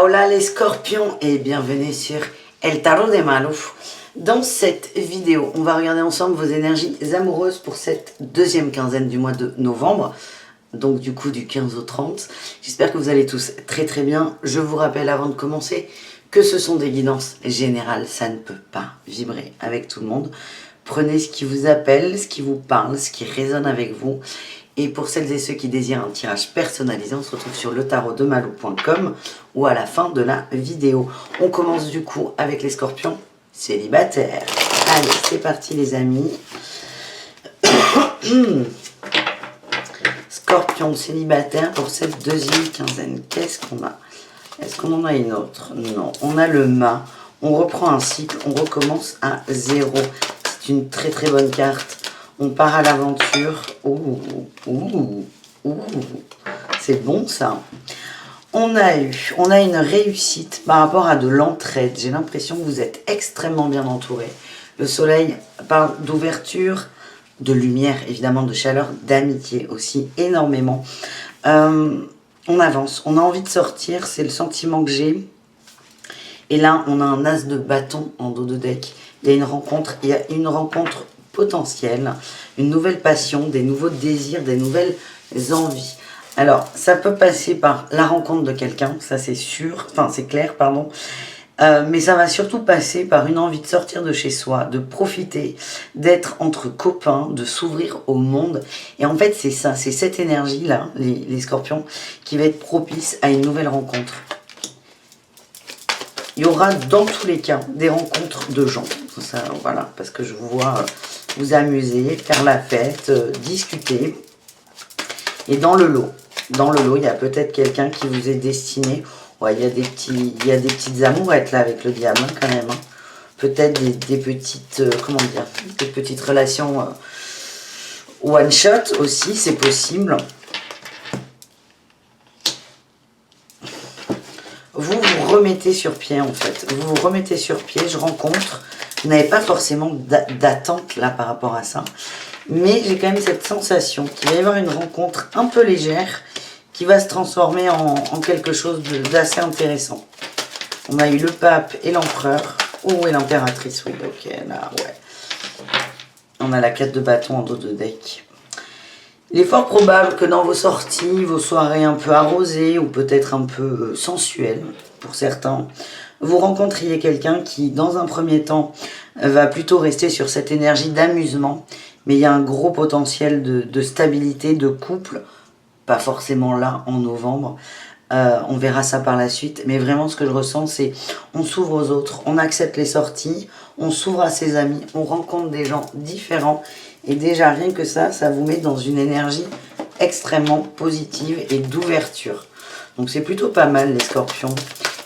Hola les scorpions et bienvenue sur El Tarot de Malu. Dans cette vidéo, on va regarder ensemble vos énergies amoureuses pour cette deuxième quinzaine du mois de novembre. Donc du coup du 15 au 30. J'espère que vous allez tous très très bien. Je vous rappelle avant de commencer que ce sont des guidances générales. Ça ne peut pas vibrer avec tout le monde. Prenez ce qui vous appelle, ce qui vous parle, ce qui résonne avec vous. Et pour celles et ceux qui désirent un tirage personnalisé, on se retrouve sur letarotdemalou.com ou à la fin de la vidéo. On commence du coup avec les scorpions célibataires. Allez, c'est parti les amis. Scorpion célibataire pour cette deuxième quinzaine. Qu'est-ce qu'on a? Est-ce qu'on en a une autre? Non. On a le mât. On reprend un cycle. On recommence à zéro. C'est une très très bonne carte. On part à l'aventure. C'est bon ça. On a une réussite par rapport à de l'entraide. J'ai l'impression que vous êtes extrêmement bien entouré. Le soleil parle d'ouverture, de lumière, évidemment, de chaleur, d'amitié aussi, énormément. On avance, on a envie de sortir, c'est le sentiment que j'ai. Et là, on a un as de bâton en dos de deck. Il y a une rencontre potentielle, une nouvelle passion, des nouveaux désirs, des nouvelles envies. Alors, ça peut passer par la rencontre de quelqu'un, ça c'est sûr, enfin c'est clair, pardon. Mais ça va surtout passer par une envie de sortir de chez soi, de profiter, d'être entre copains, de s'ouvrir au monde. Et en fait, c'est ça, c'est cette énergie-là, les scorpions, qui va être propice à une nouvelle rencontre. Il y aura dans tous les cas des rencontres de gens. Ça, voilà, parce que je vous vois vous amuser, faire la fête, discuter. Et dans le lot, il y a peut-être quelqu'un qui vous est destiné. Ouais, il y a des petites amourettes là avec le diable hein, quand même. Hein. Peut-être des petites, comment dire, des petites relations one shot aussi, c'est possible. Vous vous remettez sur pied en fait. Vous vous remettez sur pied, je rencontre. Vous n'avez pas forcément d'attente là par rapport à ça. Mais j'ai quand même cette sensation qu'il va y avoir une rencontre un peu légère qui va se transformer en quelque chose d'assez intéressant. On a eu le pape et l'empereur. Oh, et l'impératrice, oui, ok, là, ouais. On a la 4 de bâton en dos de deck. Il est fort probable que dans vos sorties, vos soirées un peu arrosées ou peut-être un peu sensuelles pour certains, vous rencontriez quelqu'un qui, dans un premier temps, va plutôt rester sur cette énergie d'amusement, mais il y a un gros potentiel de stabilité, de couple, pas forcément là en novembre, on verra ça par la suite, mais vraiment ce que je ressens c'est on s'ouvre aux autres, on accepte les sorties, on s'ouvre à ses amis, on rencontre des gens différents, et déjà rien que ça vous met dans une énergie extrêmement positive et d'ouverture. Donc c'est plutôt pas mal les scorpions.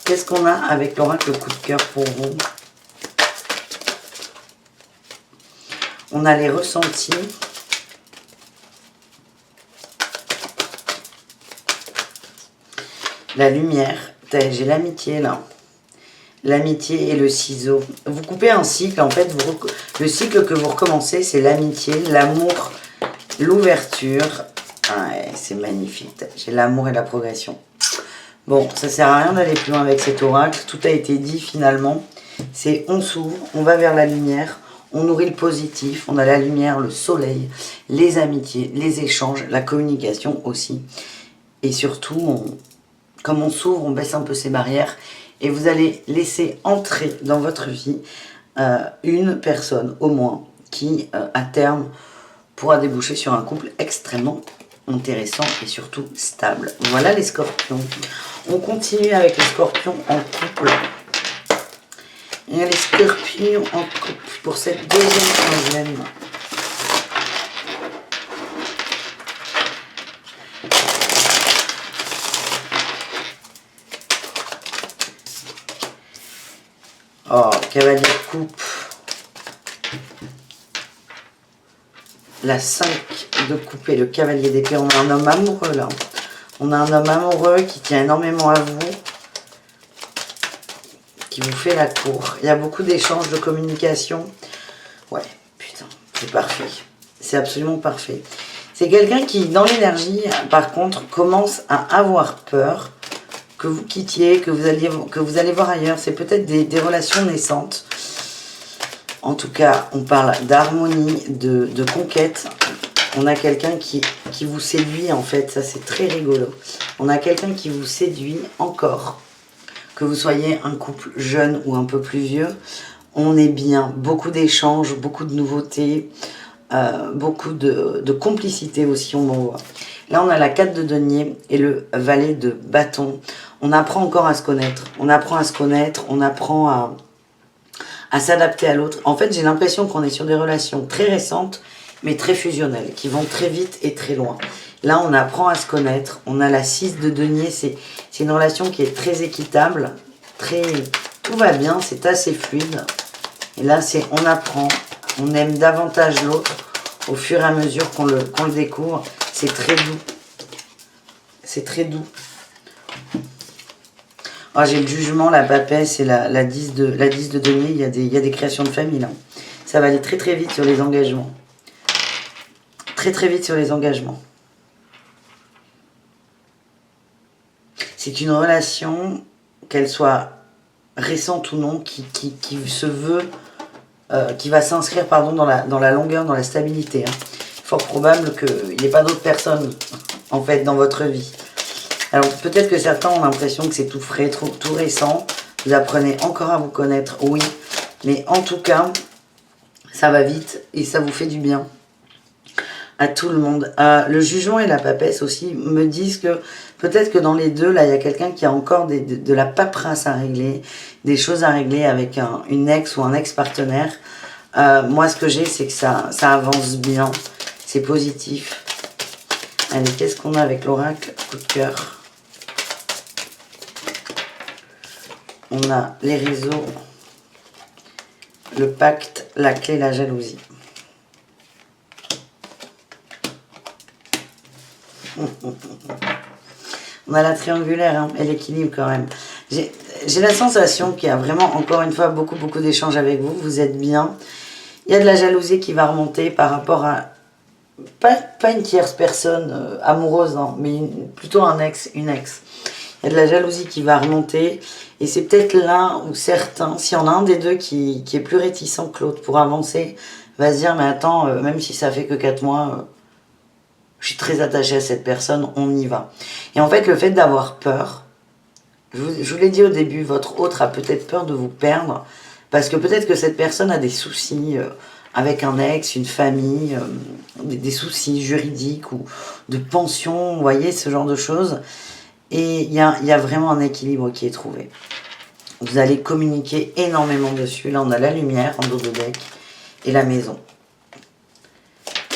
Qu'est-ce qu'on a avec l'oracle coup de cœur pour vous? On a les ressentis. La lumière. J'ai l'amitié là. L'amitié et le ciseau. Vous coupez un cycle. En fait, le cycle que vous recommencez, c'est l'amitié, l'amour, l'ouverture. Ouais, c'est magnifique. J'ai l'amour et la progression. Bon, ça sert à rien d'aller plus loin avec cet oracle. Tout a été dit finalement. C'est on s'ouvre, on va vers la lumière. On nourrit le positif, on a la lumière, le soleil, les amitiés, les échanges, la communication aussi. Et surtout, comme on s'ouvre, on baisse un peu ses barrières. Et vous allez laisser entrer dans votre vie une personne au moins qui, à terme, pourra déboucher sur un couple extrêmement intéressant et surtout stable. Voilà les scorpions. On continue avec les scorpions en couple. Il y a les scorpions en couple pour cette deuxième quinzaine. Oh, cavalier de coupe. La 5 de coupe et le cavalier d'épée. On a un homme amoureux là. On a un homme amoureux qui tient énormément à vous. Qui vous fait la cour. Il y a beaucoup d'échanges, de communication. Ouais, putain, c'est parfait. C'est absolument parfait. C'est quelqu'un qui, dans l'énergie, par contre, commence à avoir peur que vous quittiez, que vous allez voir ailleurs. C'est peut-être des relations naissantes. En tout cas, on parle d'harmonie, de conquête. On a quelqu'un qui vous séduit, en fait. Ça, c'est très rigolo. On a quelqu'un qui vous séduit encore. Que vous soyez un couple jeune ou un peu plus vieux. On est bien. Beaucoup d'échanges, beaucoup de nouveautés. Beaucoup de complicité aussi, on en voit. Là, on a la 4 de denier et le valet de bâton. On apprend encore à se connaître. On apprend à se connaître. On apprend à s'adapter à l'autre. En fait, j'ai l'impression qu'on est sur des relations très récentes, mais très fusionnelles, qui vont très vite et très loin. Là, on apprend à se connaître. On a la 6 de denier. C'est une relation qui est très équitable. Tout va bien, c'est assez fluide. Et là, on apprend. On aime davantage l'autre au fur et à mesure qu'on le découvre. C'est très doux. C'est très doux. Oh, j'ai le jugement, la papesse et la 10 de denier. Il y a des créations de famille là. Ça va aller très très vite sur les engagements. Très très vite sur les engagements. C'est une relation, qu'elle soit récente ou non, qui se veut, qui va s'inscrire dans la longueur, dans la stabilité. Hein. Fort probable qu'il n'y ait pas d'autres personnes en fait dans votre vie. Alors peut-être que certains ont l'impression que c'est tout frais, tout récent. Vous apprenez encore à vous connaître, oui. Mais en tout cas, ça va vite et ça vous fait du bien. À tout le monde. Le jugement et la papesse aussi me disent que peut-être que dans les deux, là, il y a quelqu'un qui a encore de la paperasse à régler, des choses à régler avec une ex ou un ex-partenaire. Moi, ce que j'ai, c'est que ça avance bien. C'est positif. Allez, qu'est-ce qu'on a avec l'oracle? Coup de cœur. On a les réseaux, le pacte, la clé, la jalousie. On a la triangulaire hein, et l'équilibre quand même. J'ai la sensation qu'il y a vraiment, encore une fois, beaucoup d'échanges avec vous. Vous êtes bien. Il y a de la jalousie qui va remonter par rapport à... Pas une tierce personne amoureuse, hein, mais plutôt un ex, une ex. Il y a de la jalousie qui va remonter. Et c'est peut-être là où certains, s'il y en a un des deux qui est plus réticent que l'autre pour avancer, va se dire, mais attends, même si ça fait que 4 mois... je suis très attachée à cette personne, on y va. Et en fait, le fait d'avoir peur, je vous l'ai dit au début, votre autre a peut-être peur de vous perdre, parce que peut-être que cette personne a des soucis avec un ex, une famille, des soucis juridiques ou de pension, vous voyez, ce genre de choses. Et il y a vraiment un équilibre qui est trouvé. Vous allez communiquer énormément dessus. Là, on a la lumière en dos de deck et la maison.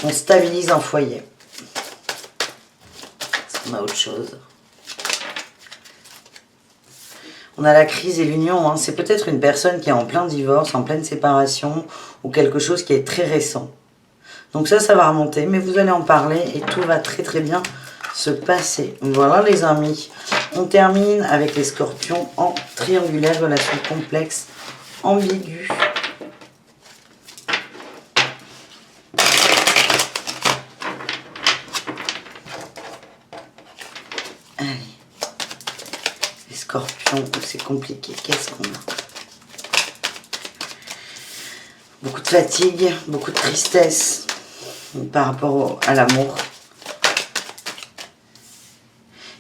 On stabilise un foyer. On a autre chose. On a la crise et l'union. Hein. C'est peut-être une personne qui est en plein divorce, en pleine séparation, ou quelque chose qui est très récent. Donc ça va remonter, mais vous allez en parler et tout va très très bien se passer. Voilà les amis. On termine avec les scorpions en triangulaire, relation complexe, ambiguë. Scorpion, c'est compliqué. Qu'est-ce qu'on a? Beaucoup de fatigue, beaucoup de tristesse par rapport à l'amour.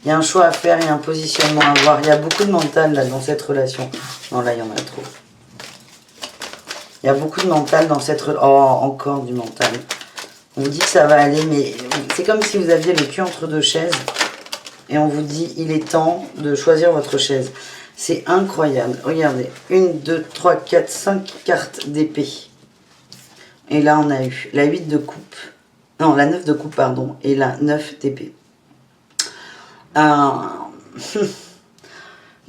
Il y a un choix à faire, il y a un positionnement à avoir. Il y a beaucoup de mental là, dans cette relation. Non, là, il y en a trop. Il y a beaucoup de mental dans cette relation. Oh, encore du mental. On vous dit que ça va aller, mais c'est comme si vous aviez le cul entre deux chaises. Et on vous dit, il est temps de choisir votre chaise. C'est incroyable. Regardez, 1, 2, 3, 4, 5 cartes d'épée. Et là, on a eu la 8 de coupe. Non, la 9 de coupe, pardon. Et la 9 d'épée. La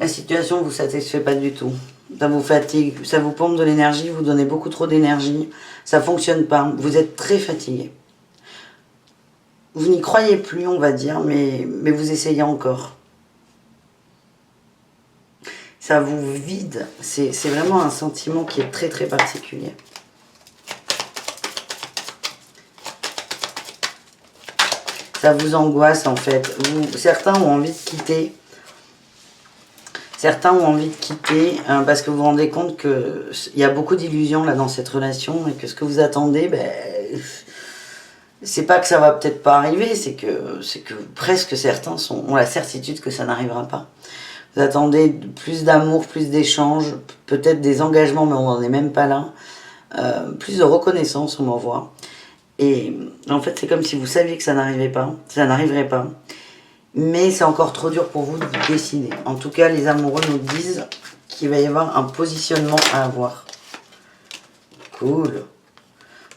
situation ne vous satisfait pas du tout. Ça vous fatigue, ça vous pompe de l'énergie, vous donnez beaucoup trop d'énergie. Ça ne fonctionne pas. Vous êtes très fatigué. Vous n'y croyez plus, on va dire, mais vous essayez encore. Ça vous vide. C'est vraiment un sentiment qui est très très particulier. Ça vous angoisse en fait. Certains ont envie de quitter. Certains ont envie de quitter parce que vous vous rendez compte qu'il y a beaucoup d'illusions là dans cette relation et que ce que vous attendez, ben, c'est pas que ça va peut-être pas arriver, c'est que presque certains ont la certitude que ça n'arrivera pas. Vous attendez plus d'amour, plus d'échanges, peut-être des engagements, mais on n'en est même pas là. Plus de reconnaissance, on m'envoie. Et en fait, c'est comme si vous saviez que ça n'arriverait pas. Mais c'est encore trop dur pour vous de vous décider. En tout cas, les amoureux nous disent qu'il va y avoir un positionnement à avoir. Cool.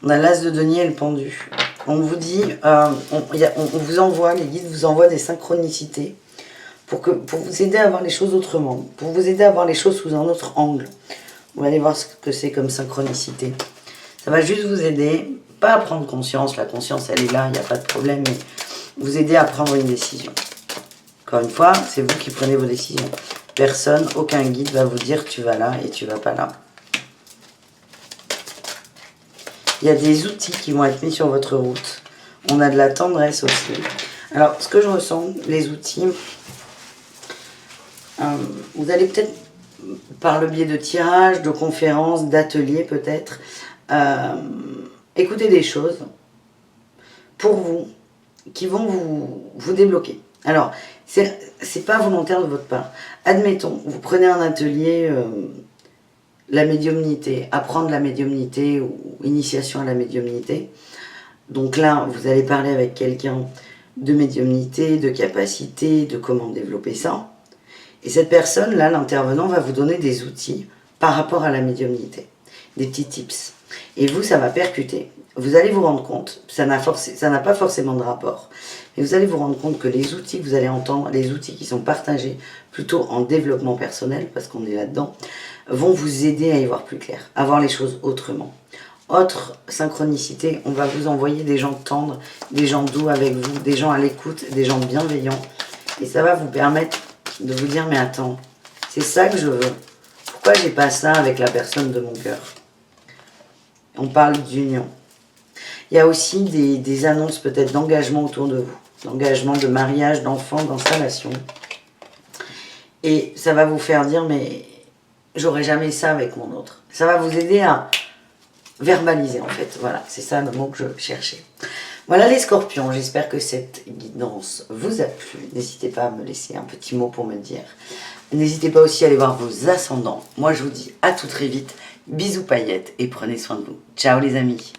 On a l'as de denier et le pendu. On vous dit, on vous envoie, les guides vous envoient des synchronicités pour vous aider à voir les choses autrement, pour vous aider à voir les choses sous un autre angle. Vous allez voir ce que c'est comme synchronicité. Ça va juste vous aider, pas à prendre conscience, la conscience elle est là, il n'y a pas de problème, mais vous aider à prendre une décision. Encore une fois, c'est vous qui prenez vos décisions. Personne, aucun guide va vous dire tu vas là et tu vas pas là. Il y a des outils qui vont être mis sur votre route. On a de la tendresse aussi. Alors, ce que je ressens, les outils, vous allez peut-être, par le biais de tirages, de conférences, d'ateliers peut-être, écouter des choses pour vous, qui vont vous débloquer. Alors, c'est pas volontaire de votre part. Admettons, vous prenez un atelier, la médiumnité, apprendre la médiumnité ou initiation à la médiumnité. Donc là, vous allez parler avec quelqu'un de médiumnité, de capacité, de comment développer ça. Et cette personne, là, l'intervenant, va vous donner des outils par rapport à la médiumnité, des petits tips. Et vous, ça va percuter. Vous allez vous rendre compte, ça n'a pas forcément de rapport, mais vous allez vous rendre compte que les outils que vous allez entendre, les outils qui sont partagés plutôt en développement personnel, parce qu'on est là-dedans, vont vous aider à y voir plus clair, à voir les choses autrement. Autre synchronicité, on va vous envoyer des gens tendres, des gens doux avec vous, des gens à l'écoute, des gens bienveillants. Et ça va vous permettre de vous dire, mais attends, c'est ça que je veux. Pourquoi j'ai pas ça avec la personne de mon cœur? On parle d'union. Il y a aussi des annonces peut-être d'engagement autour de vous. D'engagement, de mariage, d'enfants, d'installation. Et ça va vous faire dire, mais j'aurai jamais ça avec mon autre. Ça va vous aider à verbaliser en fait. Voilà, c'est ça le mot que je cherchais. Voilà les scorpions, j'espère que cette guidance vous a plu. N'hésitez pas à me laisser un petit mot pour me dire. N'hésitez pas aussi à aller voir vos ascendants. Moi je vous dis à tout très vite. Bisous paillettes et prenez soin de vous. Ciao les amis.